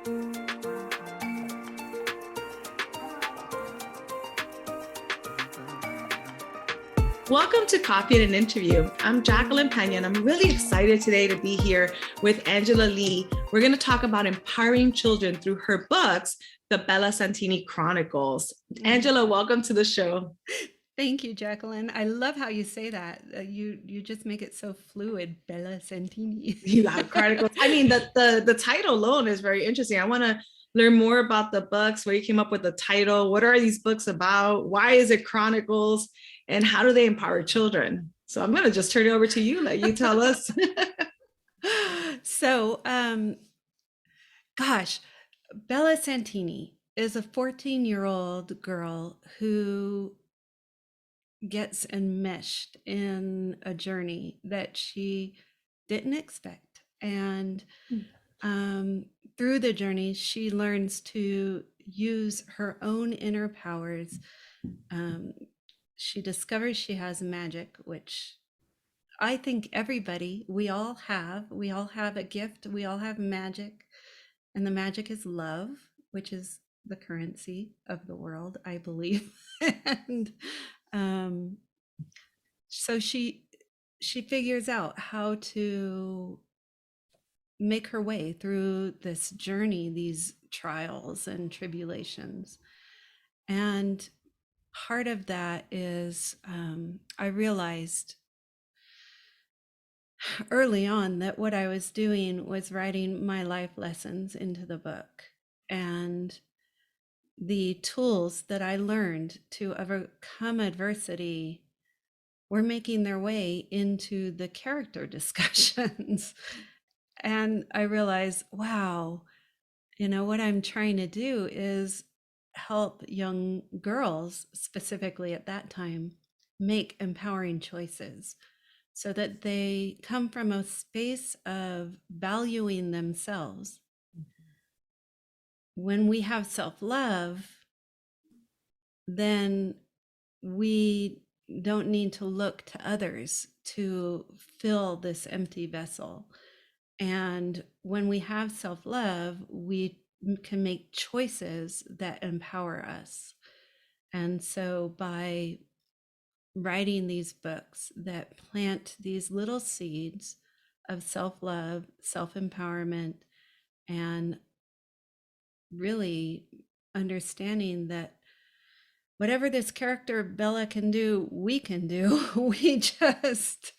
Welcome to Coffee and an Interview. I'm Jacqueline Pena, and I'm really excited today to be here with Angela Legh. We're going to talk about empowering children through her books, the Bella Santini Chronicles. Angela, welcome to the show. Thank you, Jacqueline. I love how you say that. You just make it so fluid, Bella Santini. Yeah, Chronicles. I mean, the title alone is very interesting. I want to learn more about the books, where you came up with the title. What are these books about? Why is it Chronicles? And how do they empower children? So I'm going to just turn it over to you. Let you tell us. So, gosh, Bella Santini is a 14-year-old girl who gets enmeshed in a journey that she didn't expect. And through the journey, she learns to use her own inner powers. She discovers she has magic, which I think we all have a gift, we all have magic, and the magic is love, which is the currency of the world, I believe. And so she figures out how to make her way through this journey, these trials and tribulations. And part of that is I realized early on that what I was doing was writing my life lessons into the book, and the tools that I learned to overcome adversity were making their way into the character discussions. And I realized, wow, what I'm trying to do is help young girls, specifically at that time, make empowering choices so that they come from a space of valuing themselves. When we have self-love, then we don't need to look to others to fill this empty vessel. And when we have self-love, we can make choices that empower us. And so by writing these books that plant these little seeds of self-love, self-empowerment, and really understanding that whatever this character Bella can do, we can do. We just,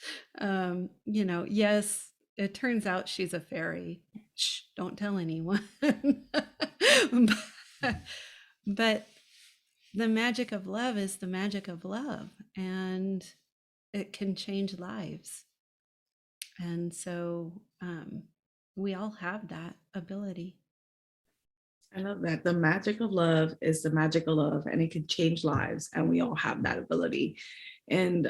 yes, it turns out she's a fairy. Shh, don't tell anyone. but the magic of love is the magic of love, and it can change lives. And so we all have that ability. I love that. The magic of love is the magic of love, and it can change lives, and we all have that ability. And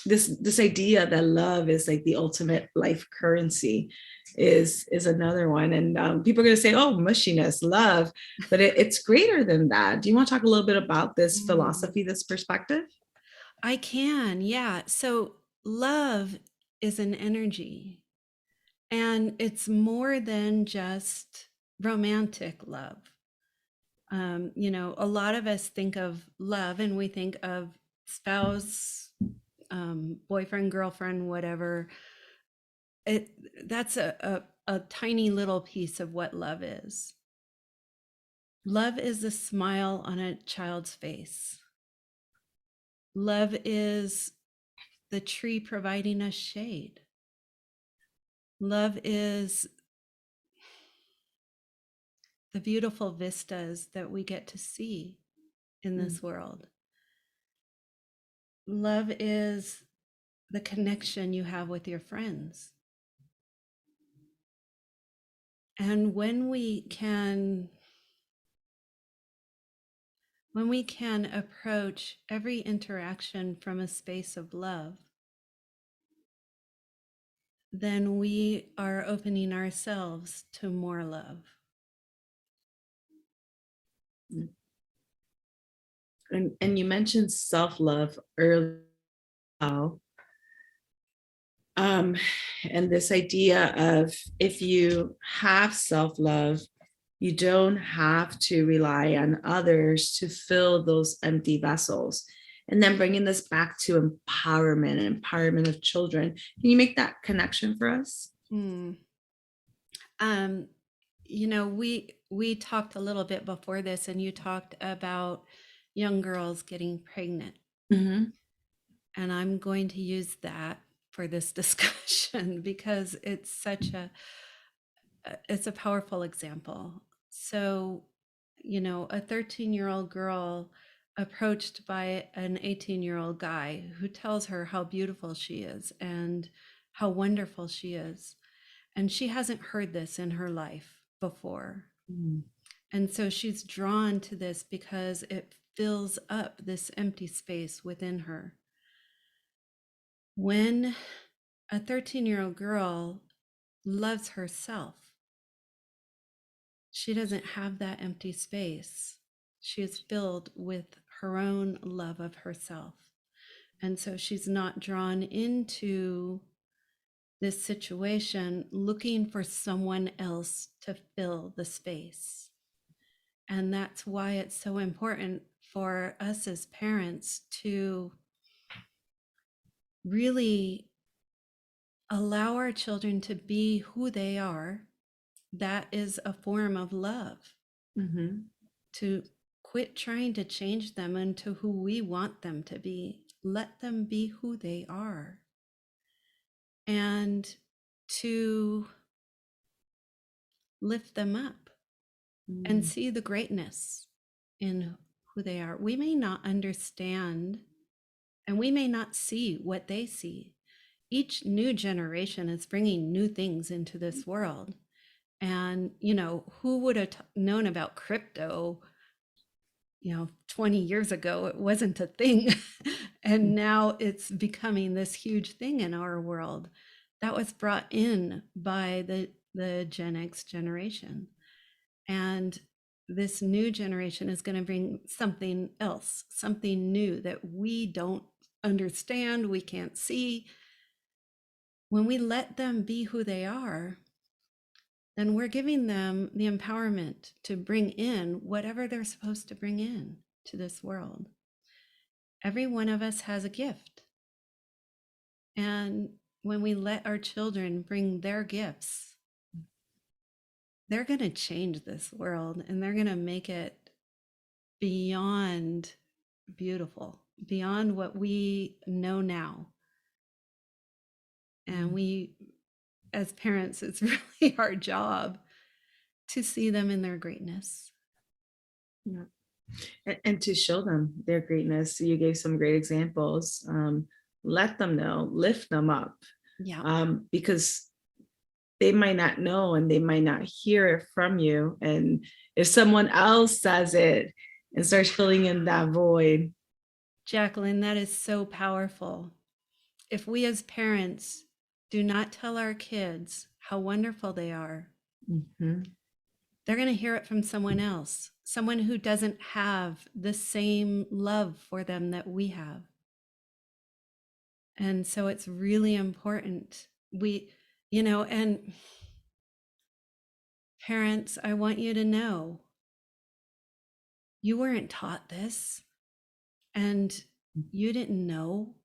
this idea that love is like the ultimate life currency is another one. And people are going to say, "Oh, mushiness, love," but it's greater than that. Do you want to talk a little bit about this philosophy, this perspective? I can, yeah. So love is an energy, and it's more than just romantic love. A lot of us think of love and we think of spouse, boyfriend, girlfriend, whatever. That's a tiny little piece of what love is. Love is the smile on a child's face. Love is the tree providing us shade. Love is the beautiful vistas that we get to see in this world. Love is the connection you have with your friends. And when we can approach every interaction from a space of love, then we are opening ourselves to more love. And you mentioned self-love earlier. And this idea of, if you have self-love, You don't have to rely on others to fill those empty vessels. And then bringing this back to empowerment and empowerment of children. Can you make that connection for us? Mm. Um, we talked a little bit before this, and you talked about young girls getting pregnant, Mhm. and I'm going to use that for this discussion because it's such it's a powerful example. So, a 13-year-old girl approached by an 18-year-old guy who tells her how beautiful she is and how wonderful she is. And she hasn't heard this in her life before. Mm. And so she's drawn to this because it fills up this empty space within her. When a 13-year-old girl loves herself, she doesn't have that empty space. She is filled with her own love of herself. And so she's not drawn into this situation looking for someone else to fill the space. And that's why it's so important for us as parents to really allow our children to be who they are. That is a form of love. Mhm. To quit trying to change them into who we want them to be. Let them be who they are. And to lift them up and Mm. see the greatness in who they are. We may not understand and we may not see what they see. Each new generation is bringing new things into this world. And, who would have known about crypto 20 years ago? It wasn't a thing. And now it's becoming this huge thing in our world that was brought in by the Gen X generation. And this new generation is going to bring something else, something new that we don't understand, we can't see. When we let them be who they are, then we're giving them the empowerment to bring in whatever they're supposed to bring in to this world. Every one of us has a gift. And when we let our children bring their gifts, they're going to change this world and they're going to make it beyond beautiful, beyond what we know now. And Mm. we, as parents, it's really our job to see them in their greatness. Yeah. And to show them their greatness. You gave some great examples. Let them know, lift them up, Yeah. because they might not know and they might not hear it from you. And if someone else says it and starts filling in that void. Jacqueline, that is so powerful. If we as parents do not tell our kids how wonderful they are, Mhm. they're going to hear it from someone else, someone who doesn't have the same love for them that we have. And so it's really important. And parents, I want you to know you weren't taught this and you didn't know.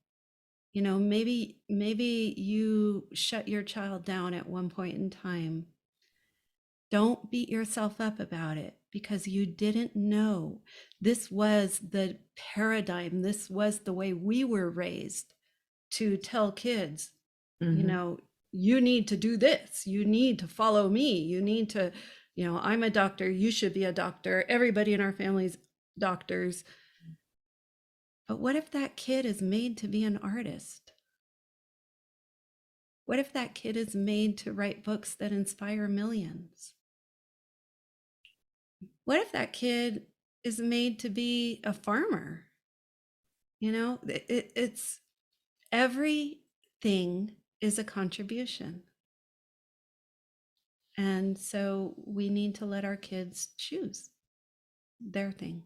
Maybe you shut your child down at one point in time. Don't beat yourself up about it because you didn't know. This was the paradigm. This was the way we were raised to tell kids, Mhm. you need to do this. You need to follow me. You need to, I'm a doctor. You should be a doctor. Everybody in our family's doctors. But what if that kid is made to be an artist? What if that kid is made to write books that inspire millions? What if that kid is made to be a farmer? It's everything is a contribution. And so we need to let our kids choose their thing.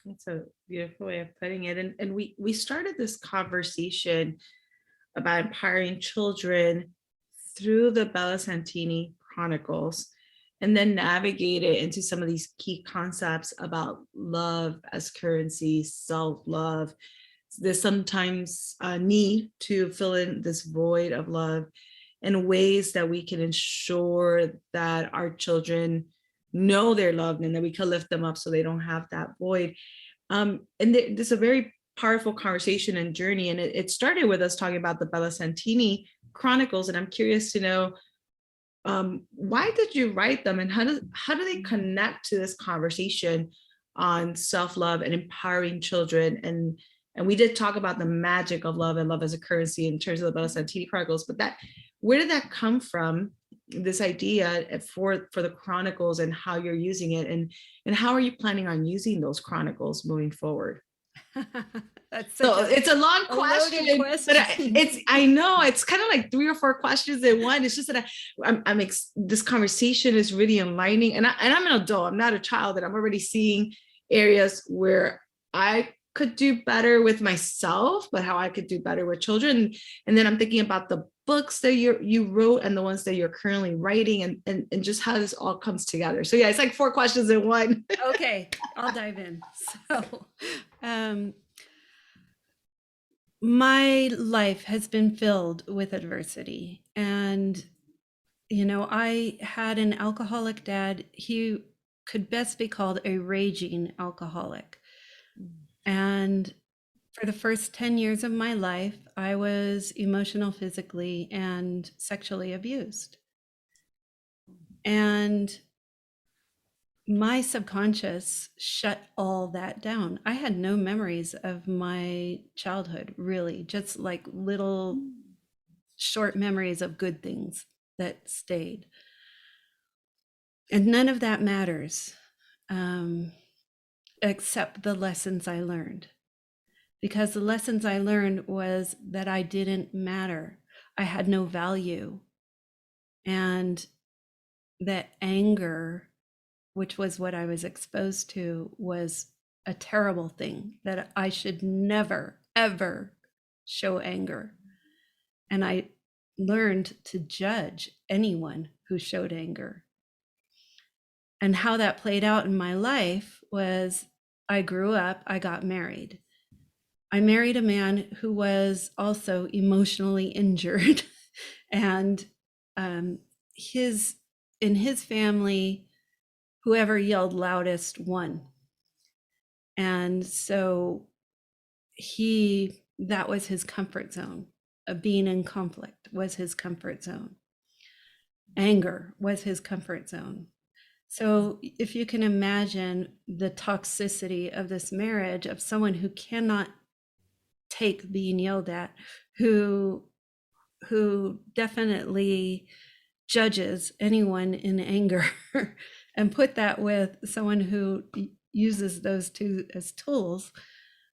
That's a beautiful way of putting it. And we started this conversation about empowering children through the Bella Santini Chronicles. and then navigate it into some of these key concepts about love as currency, self-love. There's sometimes a need to fill in this void of love, and ways that we can ensure that our children know they're loved and that we can lift them up so they don't have that void. And this is a very powerful conversation and journey. And it started with us talking about the Bella Santini Chronicles. And I'm curious to know, why did you write them, and how do they connect to this conversation on self-love and empowering children? And we did talk about the magic of love and love as a currency in terms of the Bella Santini Chronicles, but that, where did that come from? This idea for the chronicles, and how you're using it, and how are you planning on using those chronicles moving forward? That's So such it's a long a loaded question, but question. I know it's kind of like 3 or 4 questions in one. It's just that this conversation is really enlightening, and I'm an adult. I'm not a child, and I'm already seeing areas where I could do better with myself, but how I could do better with children. And then I'm thinking about the books that you wrote and the ones that you're currently writing, and just how this all comes together. So yeah, it's like 4 questions in one. Okay, I'll dive in. So, um, my life has been filled with adversity. And, I had an alcoholic dad. He could best be called a raging alcoholic. And for the first 10 years of my life, I was emotional, physically, and sexually abused. And my subconscious shut all that down. I had no memories of my childhood, really, just like little short memories of good things that stayed. And none of that matters, except the lessons I learned. Because the lessons I learned was that I didn't matter. I had no value. And that anger, which was what I was exposed to, was a terrible thing, that I should never, ever show anger. And I learned to judge anyone who showed anger. And how that played out in my life was, I grew up, I got married. I married a man who was also emotionally injured. And his in his family, whoever yelled loudest won. And so that was his comfort zone. Being in conflict was his comfort zone. Anger was his comfort zone. So if you can imagine the toxicity of this marriage, of someone who cannot take being yelled at, who definitely judges anyone in anger, and put that with someone who uses those two as tools,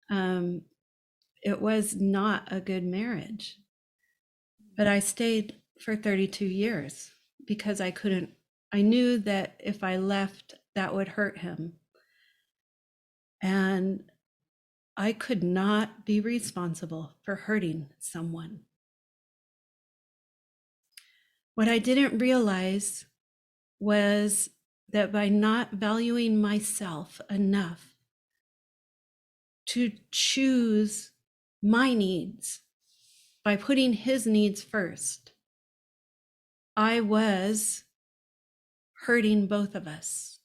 it was not a good marriage. But I stayed for 32 years because I knew that if I left, that would hurt him. And I could not be responsible for hurting someone. What I didn't realize was that by not valuing myself enough to choose my needs, by putting his needs first, I was hurting both of us.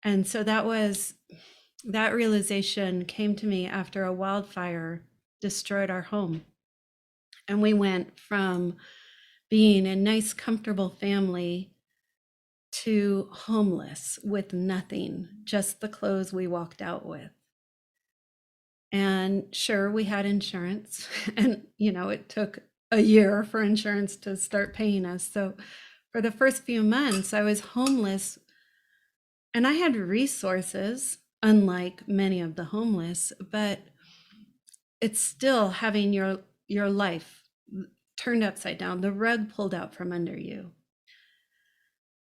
And so that realization came to me after a wildfire destroyed our home. And we went from being a nice, comfortable family to homeless with nothing, just the clothes we walked out with. And sure, we had insurance, and it took a year for insurance to start paying us. So for the first few months, I was homeless, and I had resources, unlike many of the homeless, but it's still having your life turned upside down, the rug pulled out from under you.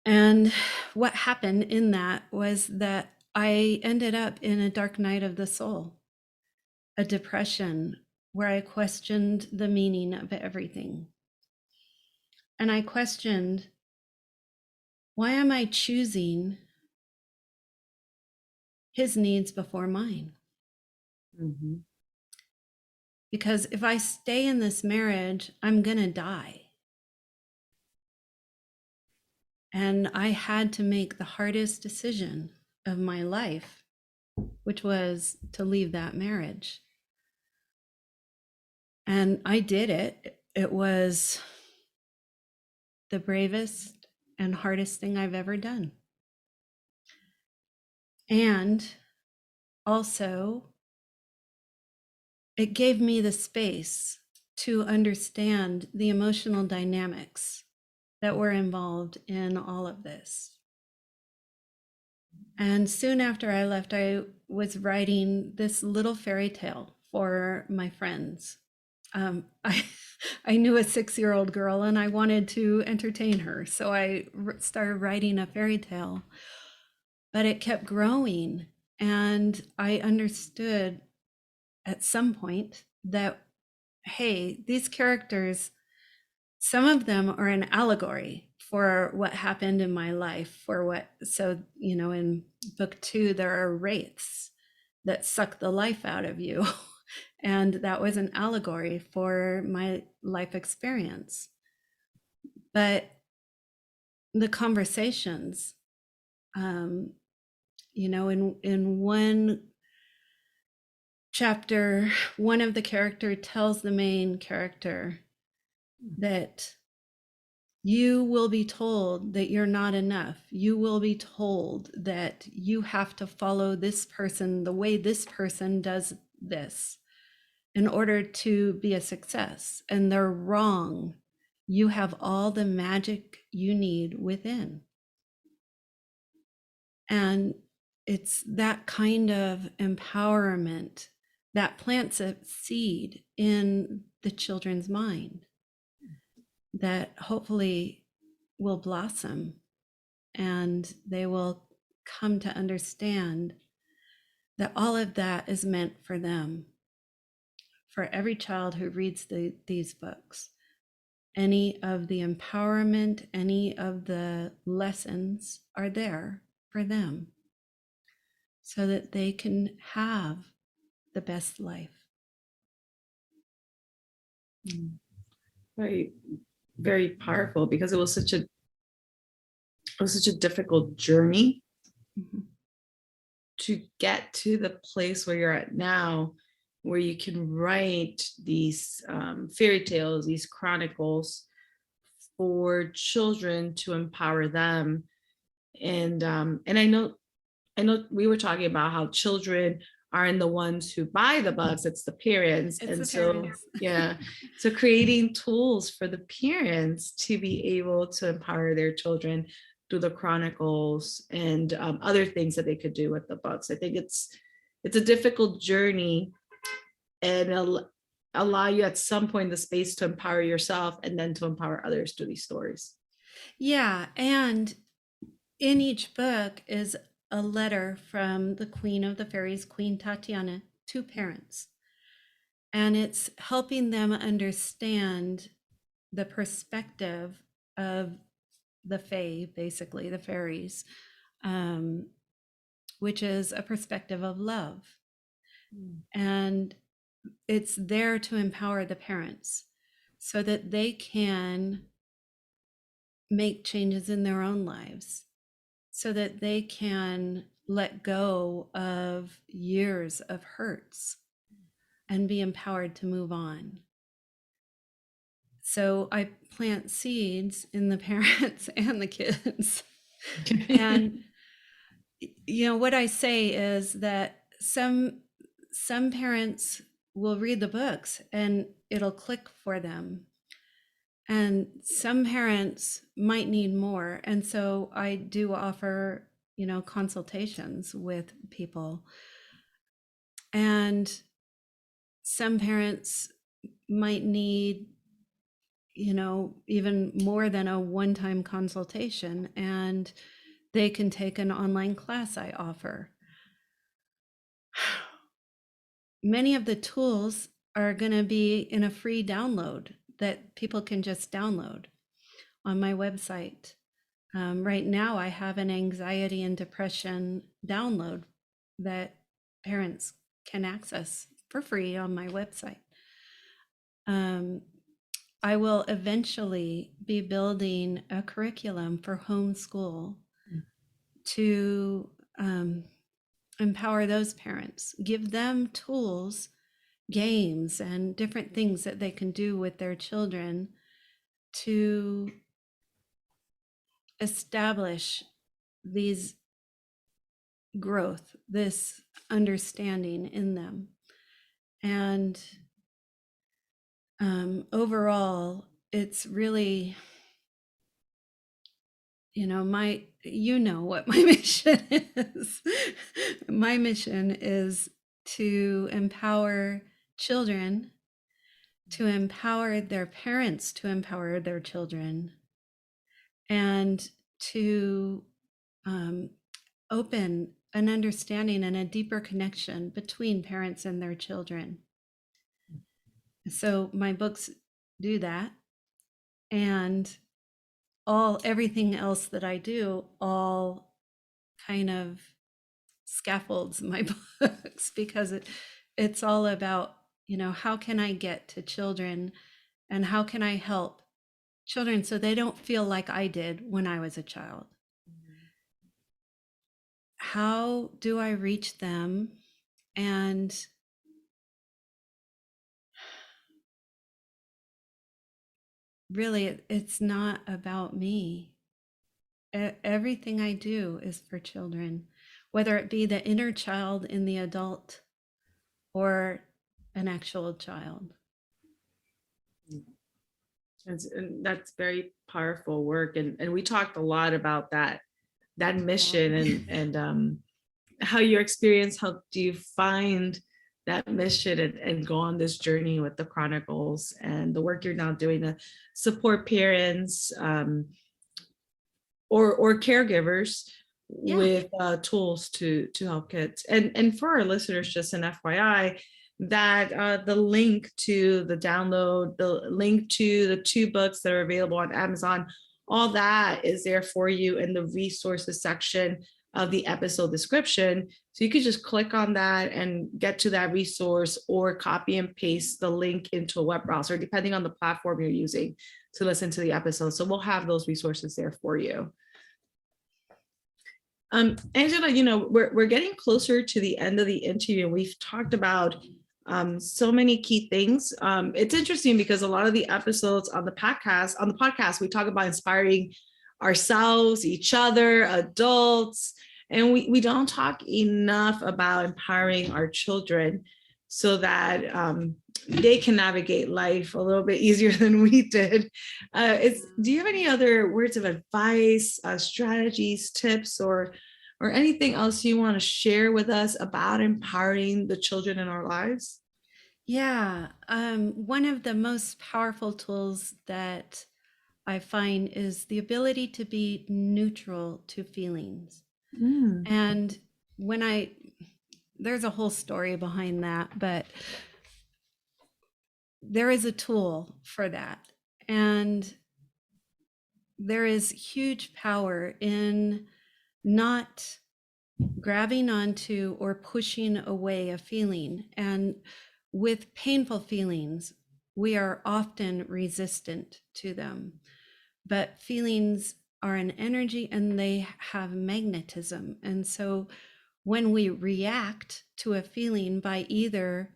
And what happened in that was that I ended up in a dark night of the soul, a depression where I questioned the meaning of everything. And I questioned Why am I choosing his needs before mine? Mhm. Because if I stay in this marriage, I'm going to die. And I had to make the hardest decision of my life, which was to leave that marriage. And I did it. It was the bravest and hardest thing I've ever done. And also, it gave me the space to understand the emotional dynamics that were involved in all of this. And soon after I left, I was writing this little fairy tale for my friends. I I knew a 6-year-old girl and I wanted to entertain her, so I started writing a fairy tale. But it kept growing, and I understood at some point that, hey, these characters, some of them are an allegory for what happened in my life, for what, so, in book 2, there are wraiths that suck the life out of you. And that was an allegory for my life experience. But the conversations, um, in one chapter, one of the character tells the main character that you will be told that you're not enough. You will be told that you have to follow this person the way this person does this in order to be a success. And they're wrong. You have all the magic you need within. And it's that kind of empowerment that plants a seed in the children's mind that hopefully will blossom, and they will come to understand that all of that is meant for them, for every child who reads these books. Any of the empowerment, any of the lessons are there for them so that they can have the best life. Very, very powerful, because it was such a difficult journey Mhm. to get to the place where you're at now, where you can write these fairy tales, these chronicles for children to empower them. And I know we were talking about how children aren't the ones who buy the books, it's the parents. It's And the so, parents. yeah, so creating tools for the parents to be able to empower their children through the chronicles and other things that they could do with the books. I think it's a difficult journey, and allow you at some point the space to empower yourself and then to empower others through these stories. Yeah, and in each book is a letter from the Queen of the Fairies, Queen Tatiana, to parents. And it's helping them understand the perspective of the Fae, basically, the fairies, um, which is a perspective of love. And it's there to empower the parents so that they can make changes in their own lives, so that they can let go of years of hurts and be empowered to move on. So I plant seeds in the parents and the kids. And what I say is that some parents will read the books and it'll click for them. And some parents might need more. And so I do offer, consultations with people. And some parents might need, even more than a one-time consultation, and they can take an online class I offer. Many of the tools are going to be in a free download that people can just download on my website. Right now, I have an anxiety and depression download that parents can access for free on my website. Um, I will eventually be building a curriculum for homeschool to empower those parents, give them tools, games, and different things that they can do with their children to establish these growth, this understanding in them. And overall, it's really, what my mission is. My mission is to empower children, to empower their parents, to empower their children, and to um, open an understanding and a deeper connection between parents and their children. So my books do that, and everything else that I do all kind of scaffolds my books, because it's all about, how can I get to children and how can I help children so they don't feel like I did when I was a child. How do I reach them? And really, it's not about me. Everything I do is for children, whether it be the inner child in the adult or an actual child. And that's very powerful work. And we talked a lot about that mission and how your experience helped you find that mission and go on this journey with the Chronicles and the work you're now doing to support parents or caregivers Yeah. with tools to help kids. And for our listeners, just an FYI, that the link to the download, the link to the 2 books that are available on Amazon, all that is there for you in the resources section of the episode description. So you could just click on that and get to that resource, or copy and paste the link into a web browser, depending on the platform you're using to listen to the episode. So we'll have those resources there for you. Angela, we're getting closer to the end of the interview. We've talked about so many key things. It's interesting because a lot of the episodes on the podcast, we talk about inspiring ourselves, each other, adults, and we don't talk enough about empowering our children so that they can navigate life a little bit easier than we did. Do you have any other words of advice, strategies, tips, or anything else you want to share with us about empowering the children in our lives? Yeah. One of the most powerful tools that I find is the ability to be neutral to feelings. Mm. And there's a whole story behind that, but there is a tool for that. And there is huge power in not grabbing onto or pushing away a feeling. And with painful feelings, we are often resistant to them. But feelings are an energy and they have magnetism. And so when we react to a feeling by either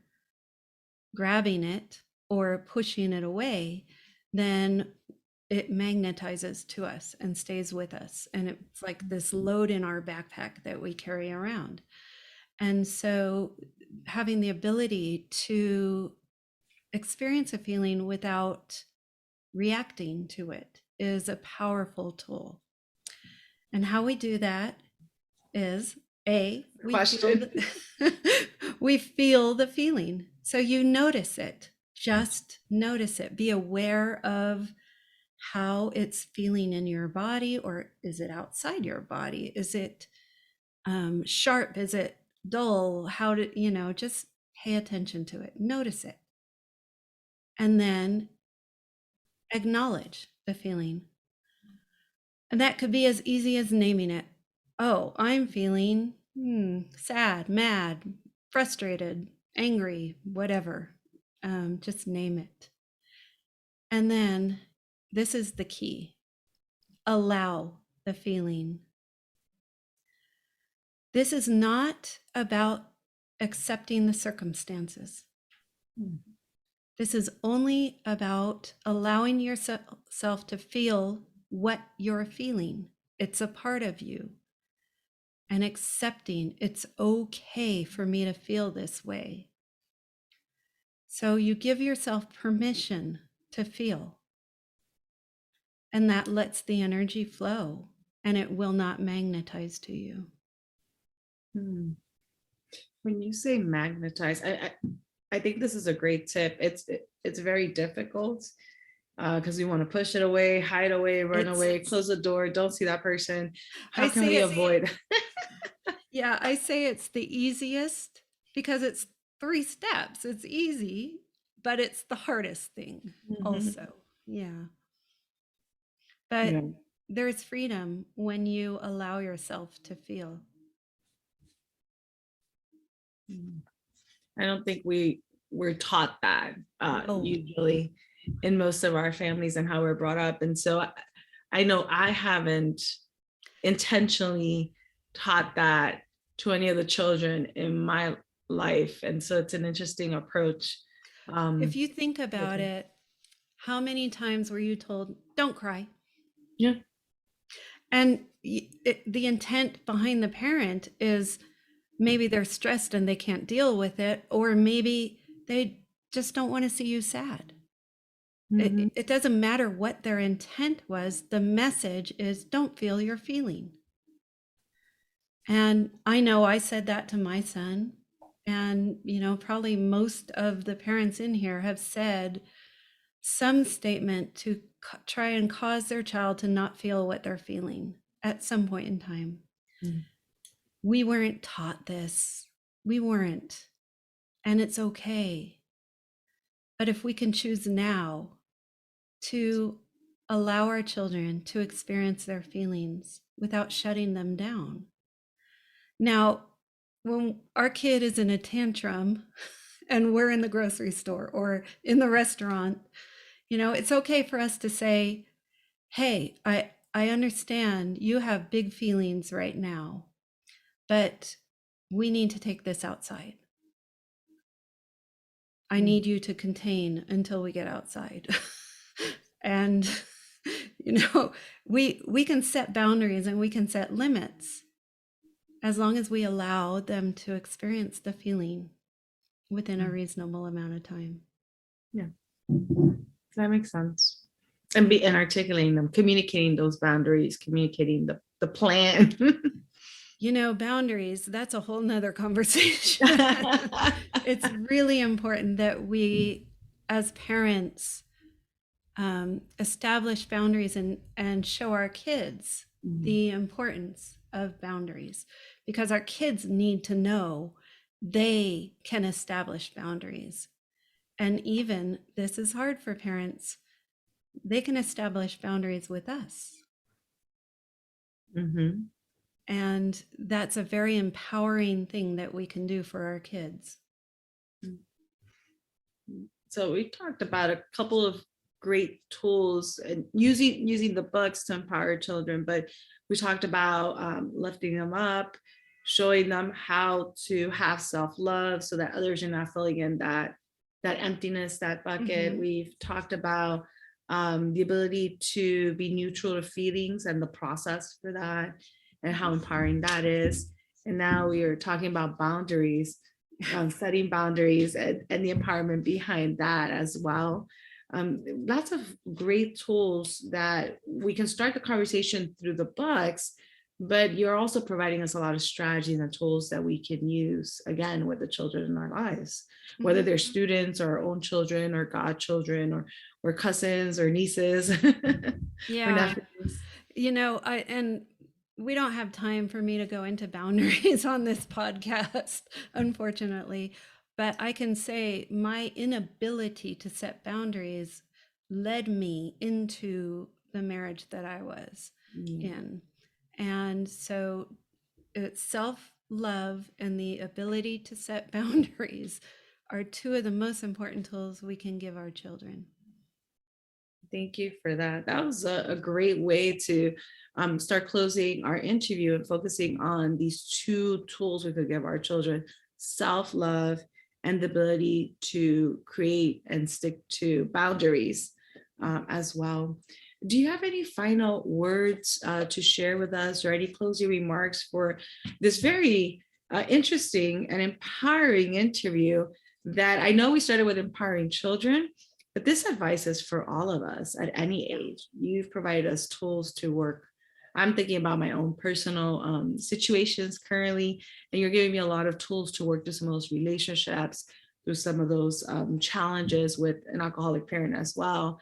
grabbing it or pushing it away, then it magnetizes to us and stays with us. And it's like this load in our backpack that we carry around. And so having the ability to experience a feeling without reacting to it is a powerful tool. And how we do that is Question. we feel the feeling. So you notice it, just notice it. Be aware of how it's feeling in your body, or is it outside your body? Is it sharp? Is it dull? Just pay attention to it, notice it. And then acknowledge the feeling. And that could be as easy as naming it. Oh, I'm feeling sad, mad, frustrated, angry, whatever. Just name it. And then this is the key: allow the feeling. This is not about accepting the circumstances. Mm. This is only about allowing yourself to feel what you're feeling. It's a part of you. And accepting it's okay for me to feel this way. So you give yourself permission to feel, and that lets the energy flow, and it will not magnetize to you. Mm. When you say magnetize, I think this is a great tip. It's very difficult because we want to push it away, hide away, run It's, away, close the door, don't see that person. How I can say we it, avoid? yeah, I say it's the easiest because it's 3 steps. It's easy, but it's the hardest thing Mhm. also. Yeah. But Yeah. there's freedom when you allow yourself to feel. Mm. I don't think we're taught that No. usually in most of our families and how we're brought up. And so I know I haven't intentionally taught that to any of the children in my life. And so it's an interesting approach. If Um, you think about okay. it, how many times were you told, don't cry? Yeah. And the intent behind the parent is maybe they're stressed and they can't deal with it, or maybe they just don't want to see you sad. Mhm. It doesn't matter what their intent was. The message is don't feel your feeling. And I know I said that to my son. And, probably most of the parents in here have said some statement to try and cause their child to not feel what they're feeling at some point in time. Mm. We weren't taught this. We weren't. And it's okay. But if we can choose now to allow our children to experience their feelings without shutting them down. Now, when our kid is in a tantrum and we're in the grocery store or in the restaurant, it's okay for us to say, hey, I understand you have big feelings right now, but we need to take this outside. I Mm. need you to contain until we get outside. And we can set boundaries and we can set limits as long as we allow them to experience the feeling within a Mm. reasonable amount of time. Yeah. That makes sense. And articulating them, communicating those boundaries, communicating the plan. Boundaries, that's a whole nother conversation. It's really important that we as parents establish boundaries and show our kids Mhm. the importance of boundaries, because our kids need to know they can establish boundaries. And even this is hard for parents, they can establish boundaries with us. Mhm. And that's a very empowering thing that we can do for our kids. So we talked about a couple of great tools and using the books to empower children, but we talked about lifting them up, showing them how to have self-love so that others are not filling in that emptiness, that bucket. Mhm. We've talked about the ability to be neutral to feelings and the process for that and how empowering that is. And now we are talking about boundaries, setting boundaries and the empowerment behind that as well. Lots of great tools that we can start the conversation through the books, but you're also providing us a lot of strategies and tools that we can use again with the children in our lives, whether Mhm. they're students or our own children or godchildren or cousins or nieces or Yeah. nephews. And we don't have time for me to go into boundaries on this podcast, unfortunately. But I can say my inability to set boundaries led me into the marriage that I was Mm. in. And so it's self-love and the ability to set boundaries are two of the most important tools we can give our children. Thank you for that. That was a great way to start closing our interview and focusing on these two tools we could give our children: self-love and the ability to create and stick to boundaries as well. Do you have any final words to share with us, or any closing remarks for this very interesting and empowering interview that I know we started with empowering children, but this advice is for all of us at any age. You've provided us tools to work. I'm thinking about my own personal situations currently, and you're giving me a lot of tools to work through some of those relationships, through some of those challenges with an alcoholic parent as well,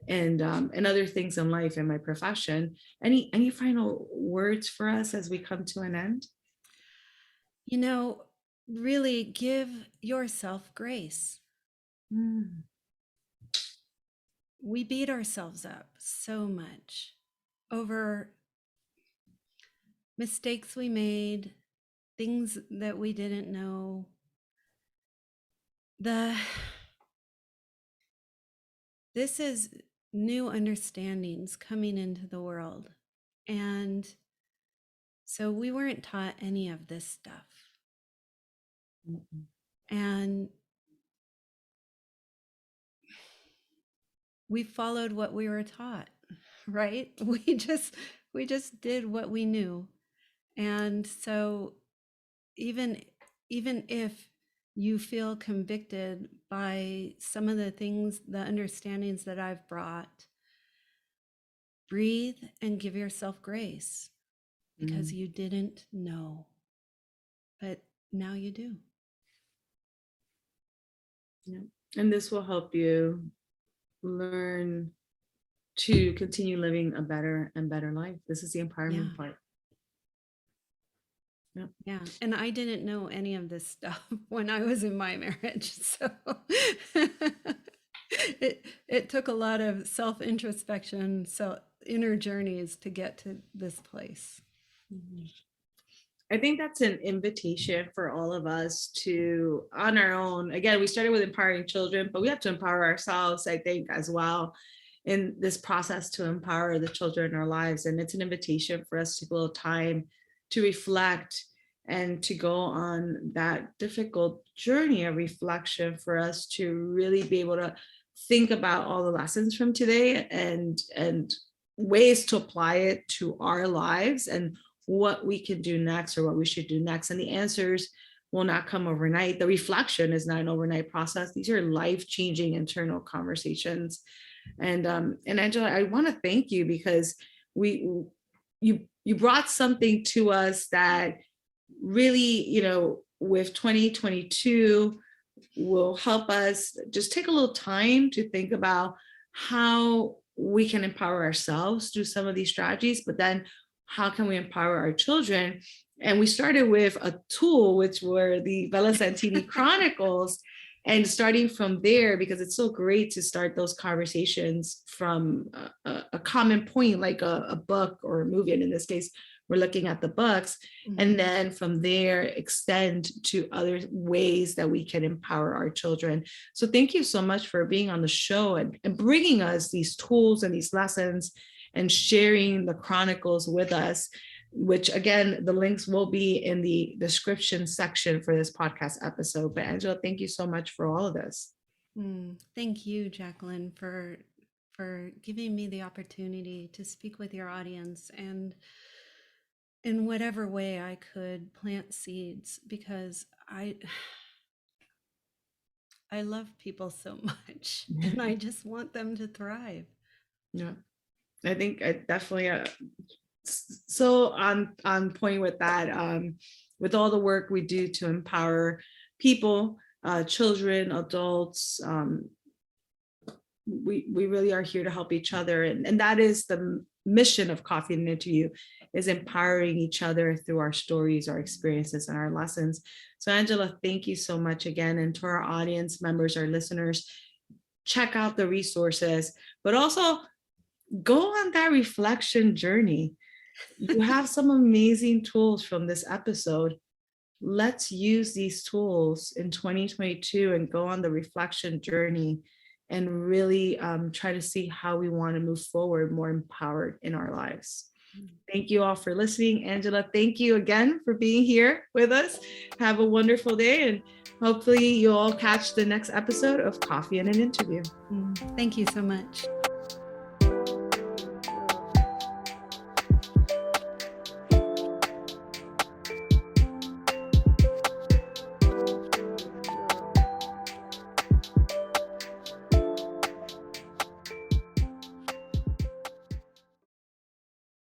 and other things in life and my profession. Any final words for us as we come to an end? You know, really give yourself grace. Mm, We beat ourselves up so much over mistakes we made, things that we didn't know. The this is new understandings coming into the world. And so we weren't taught any of this stuff. mm, mm. And we followed what we were taught, right? We just did what we knew. And so even even if you feel convicted by some of the things, the understandings that I've brought, breathe and give yourself grace because Mm. you didn't know, but now you do. Yeah. And this will help you learn to continue living a better and better life. This is the Yeah. empowerment part. Yeah. Yeah. And I didn't know any of this stuff when I was in my marriage. So it took a lot of self-introspection, so inner journeys to get to this place. Mhm. I think that's an invitation for all of us to, on our own. Again, we started with empowering children, but we have to empower ourselves, I think, as well, in this process to empower the children in our lives. And it's an invitation for us to take a little time to reflect and to go on that difficult journey of reflection, for us to really be able to think about all the lessons from today, and ways to apply it to our lives, and what we can do next, or what we should do next. And the answers will not come overnight. The reflection is not an overnight process. These are life-changing internal conversations. And Angela, I want to thank you, because we you brought something to us that really, with 2022, will help us just take a little time to think about how we can empower ourselves through some of these strategies, but then how can we empower our children? And we started with a tool, which were the Bella Santini Chronicles, and starting from there, because it's so great to start those conversations from a common point, like a book or a movie. And in this case, we're looking at the books, and then from there extend to other ways that we can empower our children. So thank you so much for being on the show, and bringing us these tools and these lessons, and sharing the chronicles with us, which again, the links will be in the description section for this podcast episode. But Angela, thank you so much for all of this. Thank you, Jacqueline, for giving me the opportunity to speak with your audience, and in whatever way I could plant seeds, because I love people so much and I just want them to thrive. Yeah, I think I definitely so on point with that. With all the work we do to empower people, children, adults, we really are here to help each other, and that is the mission of Coffee and Interview, is empowering each other through our stories, our experiences, and our lessons. So Angela, thank you so much again. And to our audience members, our listeners, check out the resources, but also go on that reflection journey. You have some amazing tools from this episode. Let's use these tools in 2022 and go on the reflection journey and really try to see how we want to move forward more empowered in our lives. Thank you all for listening. Angela, thank you again for being here with us. Have a wonderful day, and hopefully you'll all catch the next episode of Coffee and an Interview. Thank you so much.